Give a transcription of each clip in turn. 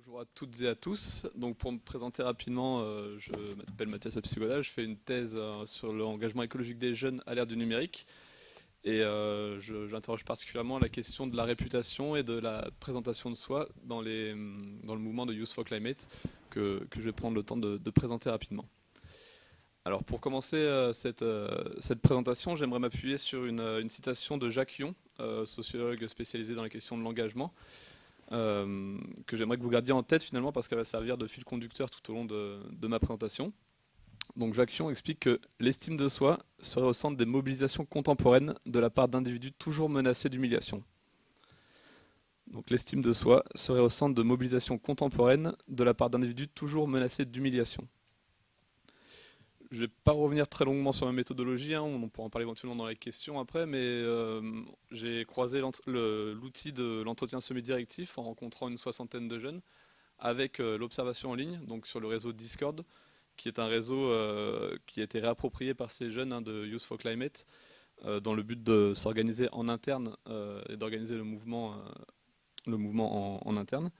Bonjour à toutes et à tous. Donc pour me présenter rapidement, je m'appelle Mathias Apsigoda, je fais une thèse sur l'engagement écologique des jeunes à l'ère du numérique et j'interroge particulièrement la question de la réputation et de la présentation de soi dans le mouvement de Youth for Climate que je vais prendre le temps de présenter rapidement. Alors pour commencer cette présentation, j'aimerais m'appuyer sur une citation de Jacques Llon, sociologue spécialisé dans les questions de l'engagement, que j'aimerais que vous gardiez en tête finalement parce qu'elle va servir de fil conducteur tout au long de ma présentation. Donc Jacques Llon explique que l'estime de soi serait au centre des mobilisations contemporaines de la part d'individus toujours menacés d'humiliation. Donc l'estime de soi serait au centre de mobilisations contemporaines de la part d'individus toujours menacés d'humiliation. Je ne vais pas revenir très longuement sur ma méthodologie, on pourra en parler éventuellement dans les questions après, mais j'ai croisé l'outil de l'entretien semi-directif en rencontrant une soixantaine de jeunes avec l'observation en ligne, donc sur le réseau Discord, qui est un réseau qui a été réapproprié par ces jeunes de Youth for Climate dans le but de s'organiser en interne et d'organiser le mouvement en interne.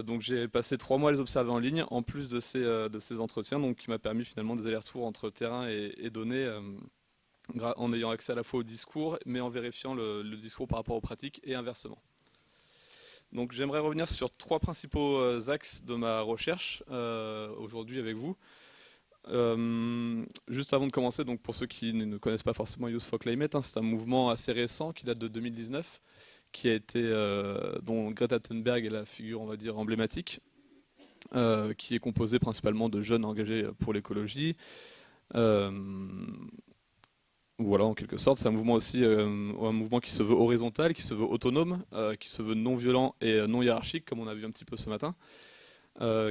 Donc j'ai passé 3 mois à les observer en ligne, en plus de ces entretiens, donc qui m'a permis finalement des allers-retours entre terrain et données, en ayant accès à la fois au discours, mais en vérifiant le discours par rapport aux pratiques et inversement. Donc j'aimerais revenir sur 3 principaux axes de ma recherche aujourd'hui avec vous. Juste avant de commencer, donc pour ceux qui ne connaissent pas forcément Youth for Climate, c'est un mouvement assez récent qui date de 2019, qui a été, dont Greta Thunberg est la figure, on va dire, emblématique, qui est composée principalement de jeunes engagés pour l'écologie. Voilà, en quelque sorte, c'est un mouvement aussi, un mouvement qui se veut horizontal, qui se veut autonome, qui se veut non violent et non hiérarchique, comme on a vu un petit peu ce matin,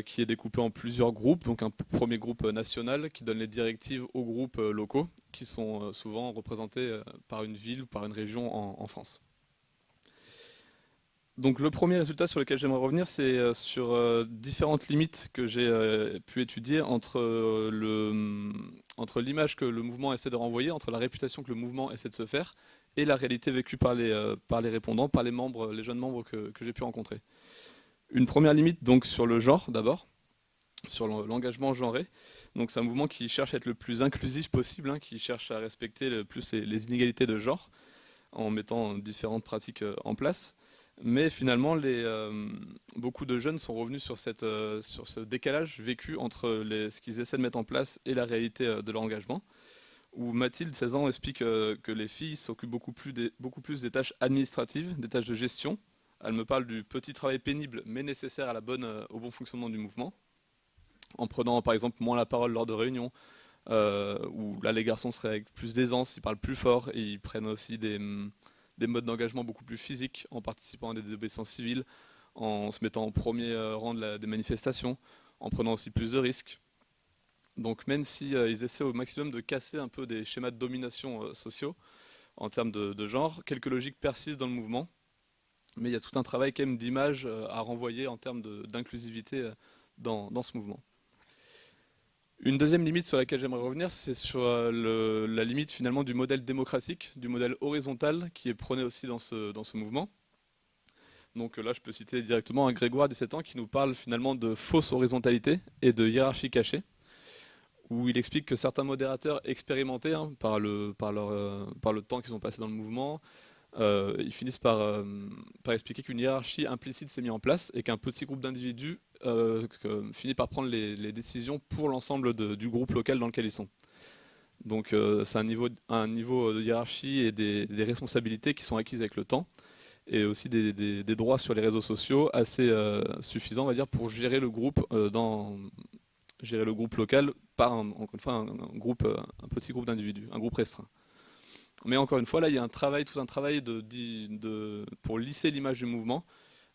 qui est découpé en plusieurs groupes. Donc un premier groupe national qui donne les directives aux groupes locaux, qui sont souvent représentés par une ville ou par une région en France. Donc le premier résultat sur lequel j'aimerais revenir, c'est sur différentes limites que j'ai pu étudier entre l'image que le mouvement essaie de renvoyer, entre la réputation que le mouvement essaie de se faire, et la réalité vécue par les répondants, par les jeunes membres que j'ai pu rencontrer. Une première limite donc sur le genre d'abord, sur l'engagement genré. Donc c'est un mouvement qui cherche à être le plus inclusif possible, qui cherche à respecter le plus les inégalités de genre, en mettant différentes pratiques en place. Mais finalement, beaucoup de jeunes sont revenus sur ce décalage vécu entre ce qu'ils essaient de mettre en place et la réalité de leur engagement. Où Mathilde, 16 ans, explique que les filles s'occupent beaucoup plus des tâches administratives, des tâches de gestion. Elle me parle du petit travail pénible mais nécessaire au bon fonctionnement du mouvement. En prenant par exemple moins la parole lors de réunions, où là les garçons seraient avec plus d'aisance, ils parlent plus fort et ils prennent aussi des modes d'engagement beaucoup plus physiques en participant à des désobéissances civiles, en se mettant au premier rang des manifestations, en prenant aussi plus de risques. Donc même si ils essaient au maximum de casser un peu des schémas de domination sociaux en termes de genre, quelques logiques persistent dans le mouvement, mais il y a tout un travail quand même d'image à renvoyer en termes d'inclusivité dans ce mouvement. Une deuxième limite sur laquelle j'aimerais revenir, c'est sur la limite finalement du modèle démocratique, du modèle horizontal qui est prôné aussi dans ce mouvement. Donc là, je peux citer directement un Grégoire, 17 ans, qui nous parle finalement de fausse horizontalité et de hiérarchie cachée, où il explique que certains modérateurs expérimentés par le temps qu'ils ont passé dans le mouvement, ils finissent par expliquer qu'une hiérarchie implicite s'est mise en place et qu'un petit groupe d'individus finit par prendre les décisions pour l'ensemble du groupe local dans lequel ils sont. Donc c'est un niveau de hiérarchie et des responsabilités qui sont acquises avec le temps et aussi des droits sur les réseaux sociaux assez suffisants, on va dire, pour gérer le groupe local par encore une fois un petit groupe d'individus, un groupe restreint. Mais encore une fois, là, il y a tout un travail pour lisser l'image du mouvement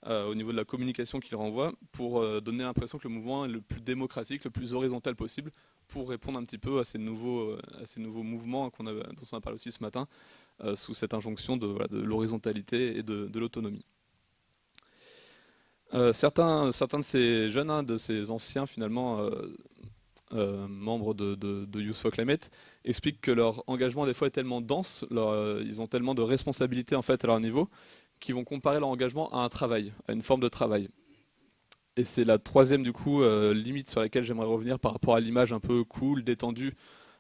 au niveau de la communication qu'il renvoie, pour donner l'impression que le mouvement est le plus démocratique, le plus horizontal possible, pour répondre un petit peu à ces nouveaux mouvements dont on a parlé aussi ce matin, sous cette injonction de l'horizontalité et de l'autonomie. Certains de ces jeunes, de ces anciens finalement membres de Youth for Climate, expliquent que leur engagement des fois est tellement dense, ils ont tellement de responsabilités en fait à leur niveau, qu'ils vont comparer leur engagement à un travail, à une forme de travail. Et c'est la troisième du coup limite sur laquelle j'aimerais revenir par rapport à l'image un peu cool, détendue,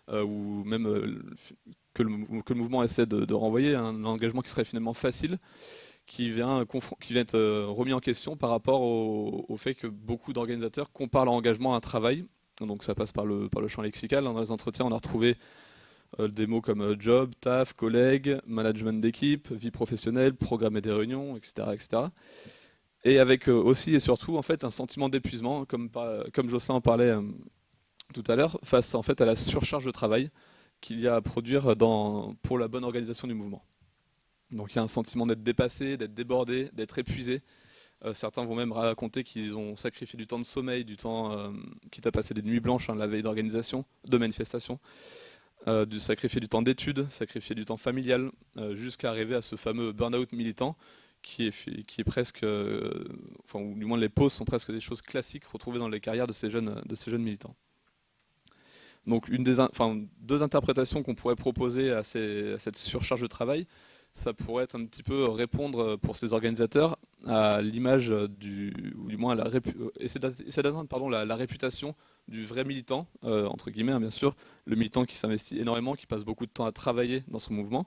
ou même que le mouvement essaie de renvoyer, un engagement qui serait finalement facile, qui vient être remis en question par rapport au fait que beaucoup d'organisateurs comparent leur engagement à un travail. Donc ça passe par le champ lexical. Dans les entretiens, on a retrouvé des mots comme job, taf, collègue, management d'équipe, vie professionnelle, programmer des réunions, etc., etc. Et avec aussi et surtout en fait un sentiment d'épuisement, comme Jocelyn en parlait tout à l'heure, face en fait à la surcharge de travail qu'il y a à produire pour la bonne organisation du mouvement. Donc il y a un sentiment d'être dépassé, d'être débordé, d'être épuisé. Certains vont même raconter qu'ils ont sacrifié du temps de sommeil, du temps, quitte à passer des nuits blanches la veille d'organisation, de manifestation, sacrifier du temps d'études, sacrifier du temps familial, jusqu'à arriver à ce fameux burn-out militant qui est presque, enfin, ou du moins les pauses sont presque des choses classiques retrouvées dans les carrières de ces jeunes militants. Donc deux interprétations qu'on pourrait proposer à cette surcharge de travail, ça pourrait être un petit peu répondre pour ces organisateurs à l'image ou du moins essayer d'atteindre la réputation du vrai militant, entre guillemets bien sûr, le militant qui s'investit énormément, qui passe beaucoup de temps à travailler dans son mouvement.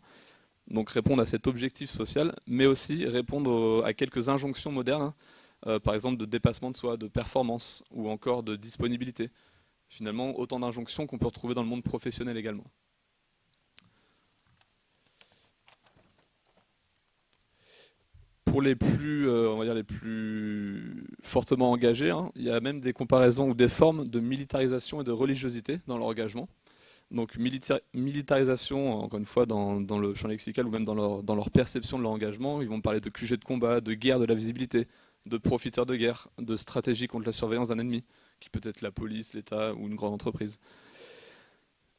Donc répondre à cet objectif social, mais aussi répondre à quelques injonctions modernes, par exemple de dépassement de soi, de performance ou encore de disponibilité. Finalement, autant d'injonctions qu'on peut retrouver dans le monde professionnel également. Pour les plus, on va dire les plus fortement engagés, il y a même des comparaisons ou des formes de militarisation et de religiosité dans leur engagement. Donc militarisation, encore une fois, dans le champ lexical ou même dans leur perception de leur engagement, ils vont parler de QG de combat, de guerre de la visibilité, de profiteurs de guerre, de stratégie contre la surveillance d'un ennemi, qui peut être la police, l'État ou une grande entreprise.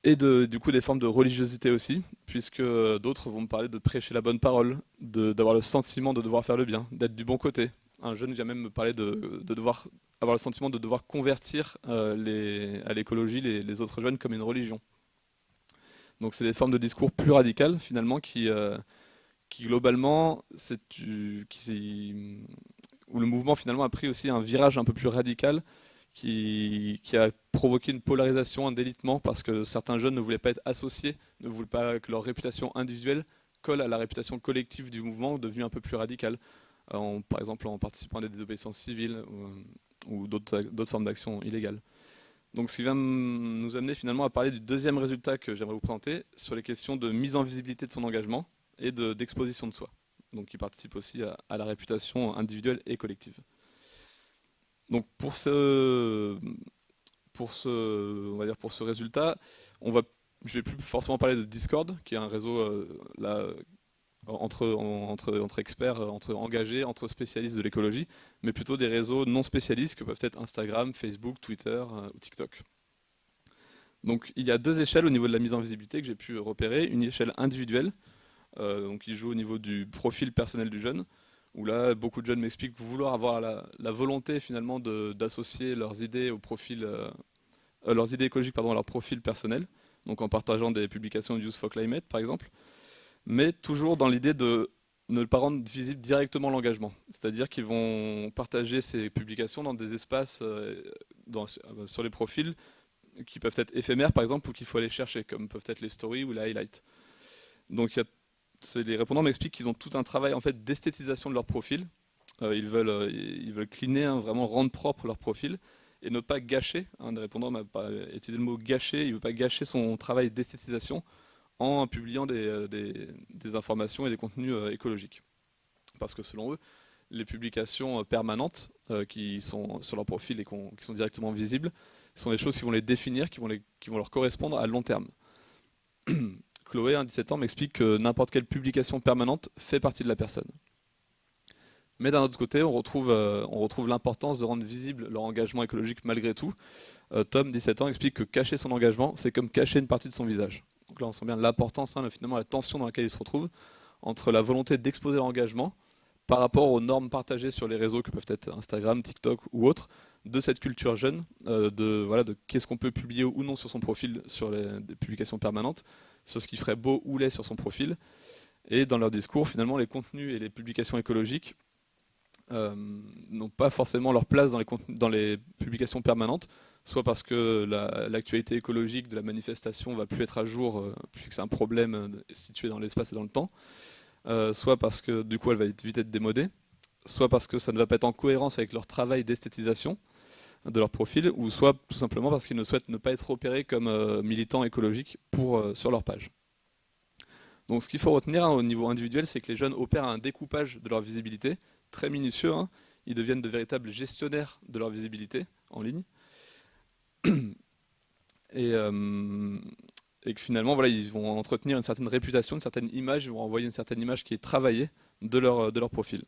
Et du coup des formes de religiosité aussi, puisque d'autres vont me parler de prêcher la bonne parole, d'avoir le sentiment de devoir faire le bien, d'être du bon côté. Un jeune vient même me parler de devoir avoir le sentiment de devoir convertir à l'écologie les autres jeunes comme une religion. Donc c'est des formes de discours plus radicales finalement qui globalement, où le mouvement finalement a pris aussi un virage un peu plus radical qui a provoqué une polarisation, un délitement parce que certains jeunes ne voulaient pas être associés, ne voulaient pas que leur réputation individuelle colle à la réputation collective du mouvement devenue un peu plus radicale, par exemple en participant à des désobéissances civiles ou d'autres formes d'action illégales. Donc ce qui vient nous amener finalement à parler du deuxième résultat que j'aimerais vous présenter sur les questions de mise en visibilité de son engagement et d'exposition de soi. Donc qui participe aussi à la réputation individuelle et collective. Donc pour ce résultat, je vais plus forcément parler de Discord, qui est un réseau entre experts, entre engagés, entre spécialistes de l'écologie, mais plutôt des réseaux non spécialistes que peuvent être Instagram, Facebook, Twitter ou TikTok. Donc il y a deux échelles au niveau de la mise en visibilité que j'ai pu repérer. Une échelle individuelle, donc qui joue au niveau du profil personnel du jeune, où là beaucoup de jeunes m'expliquent vouloir avoir la volonté finalement d'associer leurs idées leurs idées écologiques à leur profil personnel, donc en partageant des publications de Youth for Climate par exemple, mais toujours dans l'idée de ne pas rendre visible directement l'engagement. C'est-à-dire qu'ils vont partager ces publications dans des espaces sur les profils qui peuvent être éphémères par exemple ou qu'il faut aller chercher, comme peuvent être les stories ou les highlights. Donc les répondants m'expliquent qu'ils ont tout un travail en fait d'esthétisation de leur profil. Ils veulent cleaner, vraiment rendre propre leur profil et ne pas gâcher. Un des répondants m'a utilisé le mot gâcher. Il ne veut pas gâcher son travail d'esthétisation en publiant des informations et des contenus écologiques. Parce que selon eux, les publications permanentes qui sont sur leur profil et qui sont directement visibles sont des choses qui vont les définir, qui vont leur correspondre à long terme. Chloé, 17 ans, m'explique que n'importe quelle publication permanente fait partie de la personne. Mais d'un autre côté, on retrouve l'importance de rendre visible leur engagement écologique malgré tout. Tom, 17 ans, explique que cacher son engagement, c'est comme cacher une partie de son visage. Donc là, on sent bien l'importance, finalement, la tension dans laquelle il se retrouve entre la volonté d'exposer l'engagement par rapport aux normes partagées sur les réseaux que peuvent être Instagram, TikTok ou autres, de cette culture jeune, de qu'est-ce qu'on peut publier ou non sur son profil sur des publications permanentes, sur ce qui ferait beau ou laid sur son profil. Et dans leur discours, finalement, les contenus et les publications écologiques n'ont pas forcément leur place dans les publications permanentes, soit parce que l'actualité écologique de la manifestation va plus être à jour, puisque c'est un problème situé dans l'espace et dans le temps, soit parce que du coup elle va vite être démodée, soit parce que ça ne va pas être en cohérence avec leur travail d'esthétisation de leur profil, ou soit tout simplement parce qu'ils ne souhaitent ne pas être repérés comme militants écologiques sur leur page. Donc ce qu'il faut retenir au niveau individuel, c'est que les jeunes opèrent un découpage de leur visibilité, très minutieux, hein. Ils deviennent de véritables gestionnaires de leur visibilité en ligne. Et, euh, et que finalement, voilà, ils vont entretenir une certaine réputation, une certaine image, ils vont envoyer une certaine image qui est travaillée de leur profil.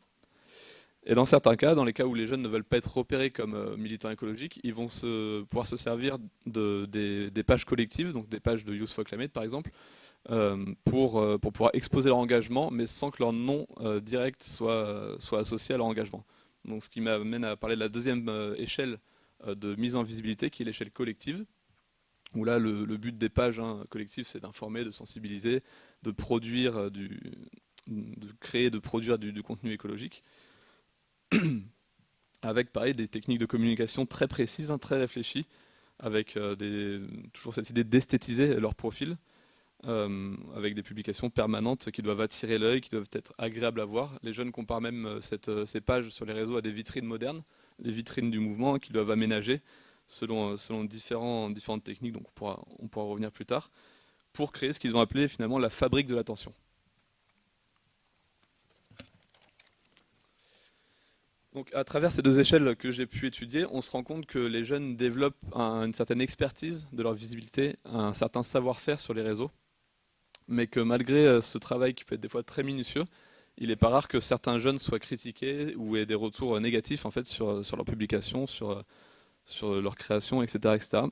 Et dans certains cas, dans les cas où les jeunes ne veulent pas être repérés comme militants écologiques, ils vont pouvoir se servir des pages collectives, donc des pages de Youth for Climate par exemple, pour pouvoir exposer leur engagement, mais sans que leur nom direct soit associé à leur engagement. Donc ce qui m'amène à parler de la deuxième échelle de mise en visibilité, qui est l'échelle collective, où là le but des pages collectives, c'est d'informer, de sensibiliser, de produire, de créer, de produire du contenu écologique, avec pareil des techniques de communication très précises, très réfléchies, avec toujours cette idée d'esthétiser leur profil, avec des publications permanentes qui doivent attirer l'œil, qui doivent être agréables à voir. Les jeunes comparent même ces pages sur les réseaux à des vitrines modernes, les vitrines du mouvement qu'ils doivent aménager selon différentes techniques, donc on pourra revenir plus tard, pour créer ce qu'ils ont appelé finalement la fabrique de l'attention. Donc à travers ces deux échelles que j'ai pu étudier, on se rend compte que les jeunes développent une certaine expertise de leur visibilité, un certain savoir-faire sur les réseaux, mais que malgré ce travail qui peut être des fois très minutieux, il n'est pas rare que certains jeunes soient critiqués ou aient des retours négatifs en fait, sur leur publication, sur leur création, etc. etc.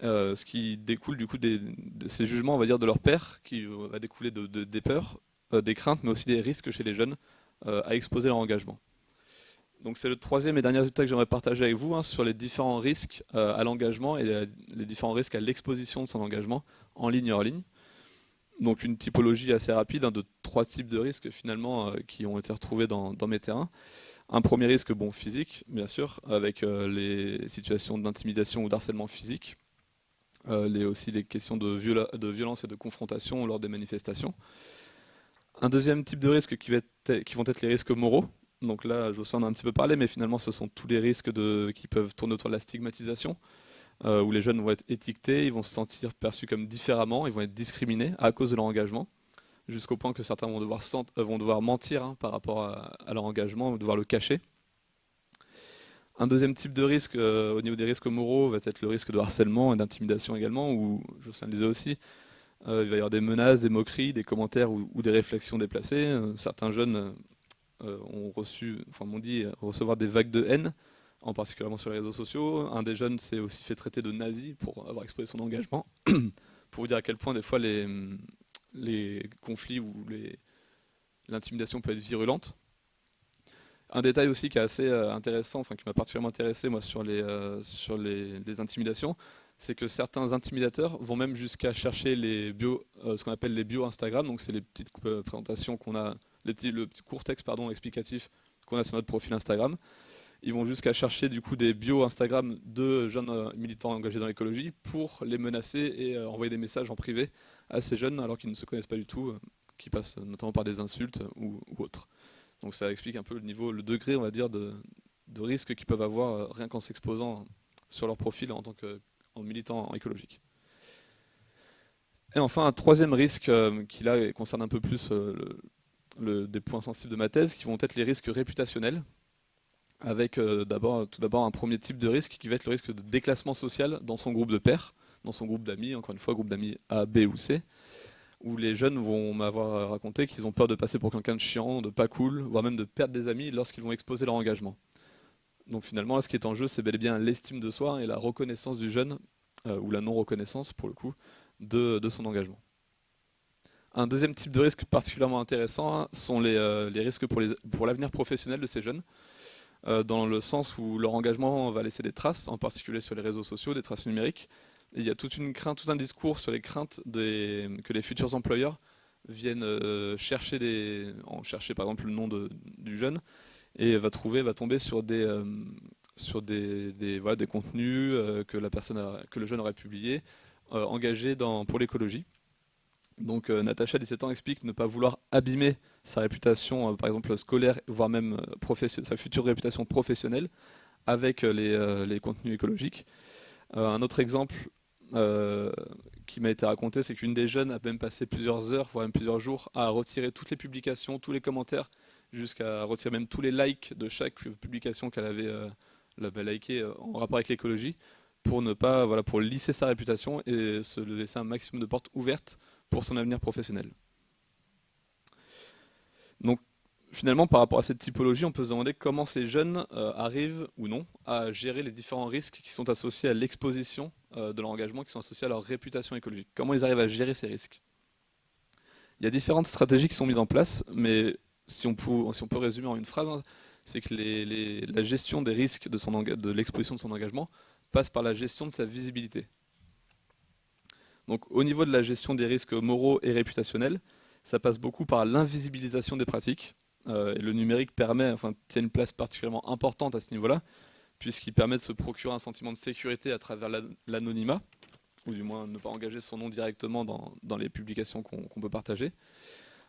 Ce qui découle du coup de ces jugements, on va dire, de leurs pairs, qui va découler des peurs, des craintes, mais aussi des risques chez les jeunes à exposer leur engagement. Donc c'est le troisième et dernier résultat que j'aimerais partager avec vous sur les différents risques à l'engagement et les différents risques à l'exposition de son engagement en ligne et hors ligne. Donc une typologie assez rapide de 3 types de risques finalement qui ont été retrouvés dans mes terrains. Un premier risque physique, bien sûr, avec les situations d'intimidation ou d'harcèlement physique, aussi les questions de violence et de confrontation lors des manifestations. Un deuxième type de risque qui vont être les risques moraux. Donc là, je en ai un petit peu parlé, mais finalement ce sont tous les risques qui peuvent tourner autour de la stigmatisation, où les jeunes vont être étiquetés, ils vont se sentir perçus comme différemment, ils vont être discriminés à cause de leur engagement, jusqu'au point que certains vont devoir mentir par rapport à leur engagement, ou devoir le cacher. Un deuxième type de risque au niveau des risques moraux va être le risque de harcèlement et d'intimidation également, où, Jocelyn le disait aussi, il va y avoir des menaces, des moqueries, des commentaires ou des réflexions déplacées. Certains jeunes m'ont dit recevoir des vagues de haine, en particulièrement sur les réseaux sociaux. Un des jeunes s'est aussi fait traiter de nazi pour avoir exposé son engagement. Pour vous dire à quel point des fois les conflits ou l'intimidation peut être virulente. Un détail aussi qui est assez intéressant, qui m'a particulièrement intéressé moi sur les intimidations, c'est que certains intimidateurs vont même jusqu'à chercher ce qu'on appelle les bios Instagram, donc c'est les petites présentations qu'on a, le petit court texte explicatif qu'on a sur notre profil Instagram. Ils vont jusqu'à chercher du coup des bios Instagram de jeunes militants engagés dans l'écologie pour les menacer et envoyer des messages en privé à ces jeunes alors qu'ils ne se connaissent pas du tout, qui passent notamment par des insultes ou autres. Donc ça explique un peu le degré, on va dire, de risque qu'ils peuvent avoir rien qu'en s'exposant sur leur profil en tant qu'en militant écologique. Et enfin, un troisième risque qui là concerne un peu plus des points sensibles de ma thèse, qui vont être les risques réputationnels, avec tout d'abord un premier type de risque qui va être le risque de déclassement social dans son groupe de pairs, dans son groupe d'amis, encore une fois, groupe d'amis A, B ou C, où les jeunes vont m'avoir raconté qu'ils ont peur de passer pour quelqu'un de chiant, de pas cool, voire même de perdre des amis lorsqu'ils vont exposer leur engagement. Donc finalement, là, ce qui est en jeu, c'est bel et bien l'estime de soi et la reconnaissance du jeune, ou la non-reconnaissance pour le coup, de son engagement. Un deuxième type de risque particulièrement intéressant sont les risques pour l'avenir professionnel de ces jeunes, dans le sens où leur engagement va laisser des traces, en particulier sur les réseaux sociaux, des traces numériques. Et il y a toute une crainte, tout un discours sur les craintes que les futurs employeurs viennent chercher par exemple le nom du jeune, et va tomber voilà, des contenus que le jeune aurait publiés, engagés pour l'écologie. Donc Natacha, 17 ans, explique ne pas vouloir abîmer sa réputation, par exemple scolaire, voire même sa future réputation professionnelle, avec les contenus écologiques. Un autre exemple euh, qui m'a été raconté, c'est qu'une des jeunes a même passé plusieurs heures, voire même plusieurs jours, à retirer toutes les publications, tous les commentaires, jusqu'à retirer même tous les likes de chaque publication qu'elle avait liké en rapport avec l'écologie, pour ne pas, voilà, pour lisser sa réputation et se laisser un maximum de portes ouvertes pour son avenir professionnel. Donc finalement, par rapport à cette typologie, on peut se demander comment ces jeunes arrivent ou non à gérer les différents risques qui sont associés à l'exposition de leur engagement, qui sont associés à leur réputation écologique. Comment ils arrivent à gérer ces risques? Il y a différentes stratégies qui sont mises en place, mais si on peut résumer en une phrase, hein, c'est que la gestion des risques de l'exposition de son engagement passe par la gestion de sa visibilité. Donc au niveau de la gestion des risques moraux et réputationnels, ça passe beaucoup par l'invisibilisation des pratiques. Et le numérique tient une place particulièrement importante à ce niveau-là, puisqu'il permet de se procurer un sentiment de sécurité à travers l'anonymat, ou du moins ne pas engager son nom directement dans les publications qu'on peut partager,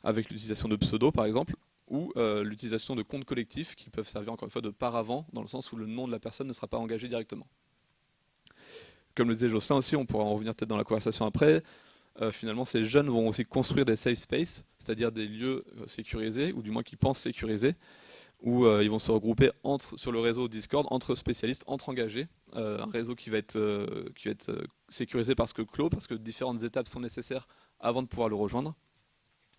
avec l'utilisation de pseudos par exemple, ou l'utilisation de comptes collectifs qui peuvent servir encore une fois de paravent, dans le sens où le nom de la personne ne sera pas engagé directement. Comme le disait Jocelyn aussi, on pourra en revenir peut-être dans la conversation après, finalement ces jeunes vont aussi construire des safe spaces, c'est-à-dire des lieux sécurisés, ou du moins qui pensent sécurisés, où ils vont se regrouper sur le réseau Discord entre spécialistes, entre engagés, un réseau qui va être sécurisé parce que différentes étapes sont nécessaires avant de pouvoir le rejoindre.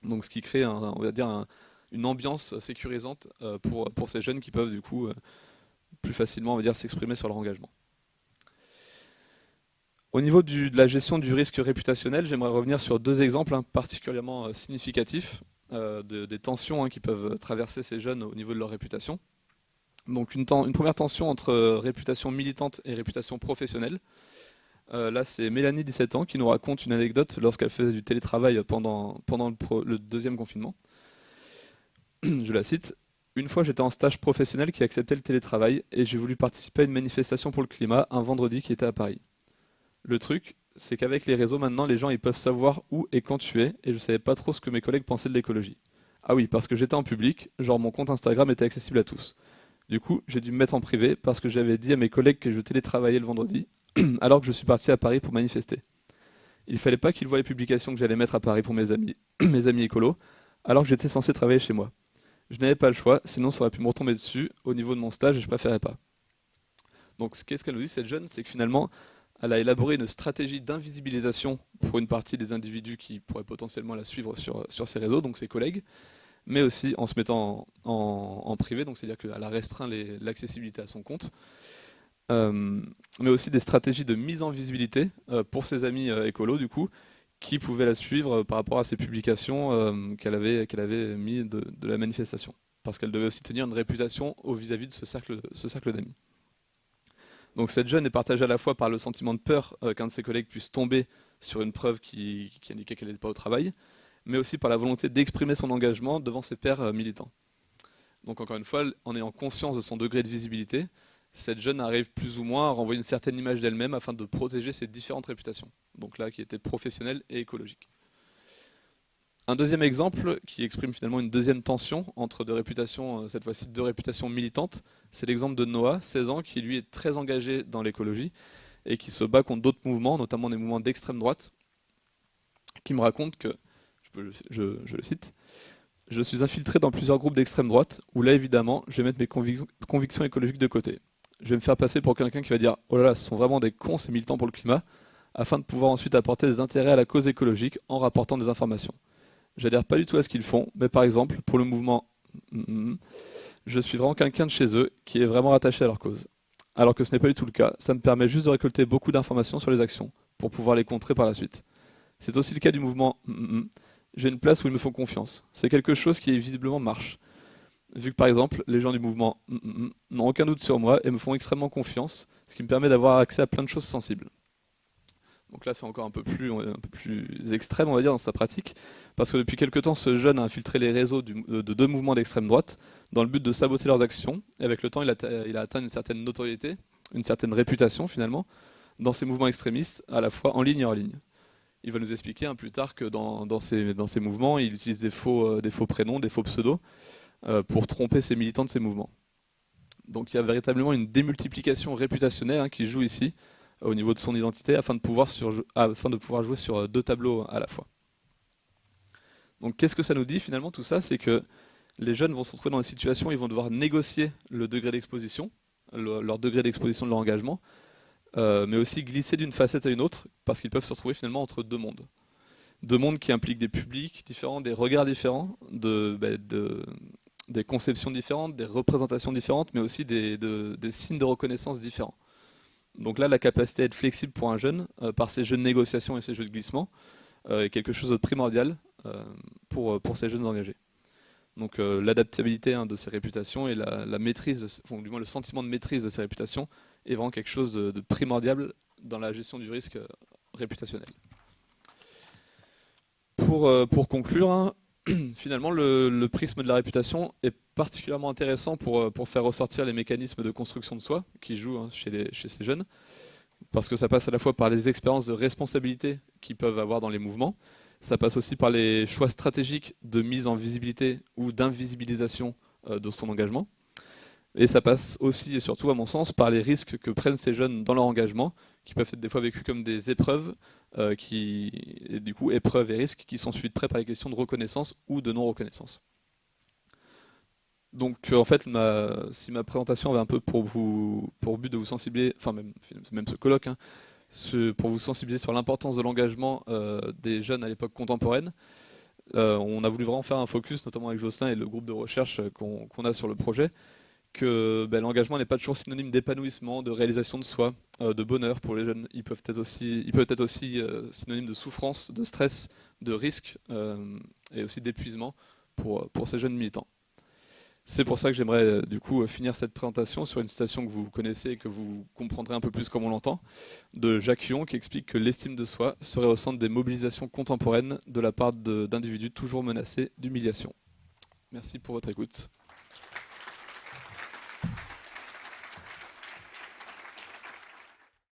Donc ce qui crée on va dire une ambiance sécurisante pour ces jeunes qui peuvent du coup plus facilement, on va dire, s'exprimer sur leur engagement. Au niveau de la gestion du risque réputationnel, j'aimerais revenir sur deux exemples particulièrement significatifs des tensions qui peuvent traverser ces jeunes au niveau de leur réputation. Donc une première tension entre réputation militante et réputation professionnelle. Là, c'est Mélanie, 17 ans, qui nous raconte une anecdote lorsqu'elle faisait du télétravail pendant le deuxième confinement. Je la cite. Une fois, j'étais en stage professionnel qui acceptait le télétravail et j'ai voulu participer à une manifestation pour le climat un vendredi qui était à Paris. Le truc, c'est qu'avec les réseaux maintenant, les gens ils peuvent savoir où et quand tu es, et je savais pas trop ce que mes collègues pensaient de l'écologie. Ah oui, parce que j'étais en public, genre mon compte Instagram était accessible à tous. Du coup, j'ai dû me mettre en privé parce que j'avais dit à mes collègues que je télétravaillais le vendredi, alors que je suis parti à Paris pour manifester. Il fallait pas qu'ils voient les publications que j'allais mettre à Paris pour mes amis, mes amis écolos, alors que j'étais censé travailler chez moi. Je n'avais pas le choix, sinon ça aurait pu me retomber dessus au niveau de mon stage et je préférais pas. Donc qu'est-ce qu'elle nous dit cette jeune? C'est que finalement, elle a élaboré une stratégie d'invisibilisation pour une partie des individus qui pourraient potentiellement la suivre sur ses réseaux, donc ses collègues, mais aussi en se mettant en privé, donc c'est-à-dire qu'elle a restreint l'accessibilité à son compte, mais aussi des stratégies de mise en visibilité pour ses amis écolos, du coup, qui pouvaient la suivre par rapport à ses publications qu'elle avait mis de la manifestation, parce qu'elle devait aussi tenir une réputation vis-à-vis de ce cercle d'amis. Donc cette jeune est partagée à la fois par le sentiment de peur qu'un de ses collègues puisse tomber sur une preuve qui indiquait qu'elle n'était pas au travail, mais aussi par la volonté d'exprimer son engagement devant ses pairs militants. Donc encore une fois, en ayant conscience de son degré de visibilité, cette jeune arrive plus ou moins à renvoyer une certaine image d'elle-même afin de protéger ses différentes réputations, donc là qui étaient professionnelles et écologiques. Un deuxième exemple qui exprime finalement une deuxième tension entre deux réputations, cette fois-ci deux réputations militantes, c'est l'exemple de Noah, 16 ans, qui lui est très engagé dans l'écologie et qui se bat contre d'autres mouvements, notamment des mouvements d'extrême droite, qui me raconte que, je le cite, « Je suis infiltré dans plusieurs groupes d'extrême droite, où là évidemment, je vais mettre mes convictions écologiques de côté. Je vais me faire passer pour quelqu'un qui va dire « Oh là là, ce sont vraiment des cons ces militants pour le climat », afin de pouvoir ensuite apporter des intérêts à la cause écologique en rapportant des informations. J'adhère pas du tout à ce qu'ils font, mais par exemple, pour le mouvement, je suis vraiment quelqu'un de chez eux qui est vraiment attaché à leur cause. Alors que ce n'est pas du tout le cas, ça me permet juste de récolter beaucoup d'informations sur les actions, pour pouvoir les contrer par la suite. C'est aussi le cas du mouvement, j'ai une place où ils me font confiance. C'est quelque chose qui visiblement marche. Vu que par exemple, les gens du mouvement n'ont aucun doute sur moi et me font extrêmement confiance, ce qui me permet d'avoir accès à plein de choses sensibles. Donc là, c'est encore un peu plus extrême, on va dire, dans sa pratique, parce que depuis quelque temps, ce jeune a infiltré les réseaux de deux mouvements d'extrême droite dans le but de saboter leurs actions. Et avec le temps, il a atteint une certaine notoriété, une certaine réputation finalement, dans ces mouvements extrémistes, à la fois en ligne et hors ligne. Il va nous expliquer plus tard que dans ces mouvements, il utilise des faux prénoms, des faux pseudos, pour tromper ses militants de ces mouvements. Donc il y a véritablement une démultiplication réputationnelle qui joue ici, au niveau de son identité, afin de pouvoir jouer sur deux tableaux à la fois. Donc qu'est-ce que ça nous dit finalement tout ça? C'est que les jeunes vont se retrouver dans des situations où ils vont devoir négocier le degré d'exposition, leur degré d'exposition de leur engagement, mais aussi glisser d'une facette à une autre, parce qu'ils peuvent se retrouver finalement entre deux mondes. Deux mondes qui impliquent des publics différents, des regards différents, des conceptions différentes, des représentations différentes, mais aussi des signes de reconnaissance différents. Donc là, la capacité à être flexible pour un jeune, par ces jeux de négociation et ces jeux de glissement, est quelque chose de primordial pour ces jeunes engagés. Donc l'adaptabilité de ces réputations et la maîtrise, du moins le sentiment de maîtrise de ces réputations est vraiment quelque chose de primordial dans la gestion du risque réputationnel. Pour conclure, finalement le prisme de la réputation est particulièrement intéressant pour faire ressortir les mécanismes de construction de soi qui jouent chez ces jeunes, parce que ça passe à la fois par les expériences de responsabilité qu'ils peuvent avoir dans les mouvements, ça passe aussi par les choix stratégiques de mise en visibilité ou d'invisibilisation de son engagement. Et ça passe aussi et surtout, à mon sens, par les risques que prennent ces jeunes dans leur engagement, qui peuvent être des fois vécus comme des épreuves, et du coup, épreuves et risques qui sont suivis de près par les questions de reconnaissance ou de non-reconnaissance. Donc en fait, si ma présentation avait un peu pour but de vous sensibiliser, enfin même ce colloque, pour vous sensibiliser sur l'importance de l'engagement des jeunes à l'époque contemporaine, on a voulu vraiment faire un focus, notamment avec Jocelyn et le groupe de recherche qu'on a sur le projet, que l'engagement n'est pas toujours synonyme d'épanouissement, de réalisation de soi, de bonheur pour les jeunes. Il peut être aussi synonyme de souffrance, de stress, de risque et aussi d'épuisement pour ces jeunes militants. C'est pour ça que j'aimerais du coup finir cette présentation sur une citation que vous connaissez et que vous comprendrez un peu plus comme on l'entend, de Jacques Llon, qui explique que l'estime de soi serait au centre des mobilisations contemporaines de la part d'individus toujours menacés d'humiliation. Merci pour votre écoute.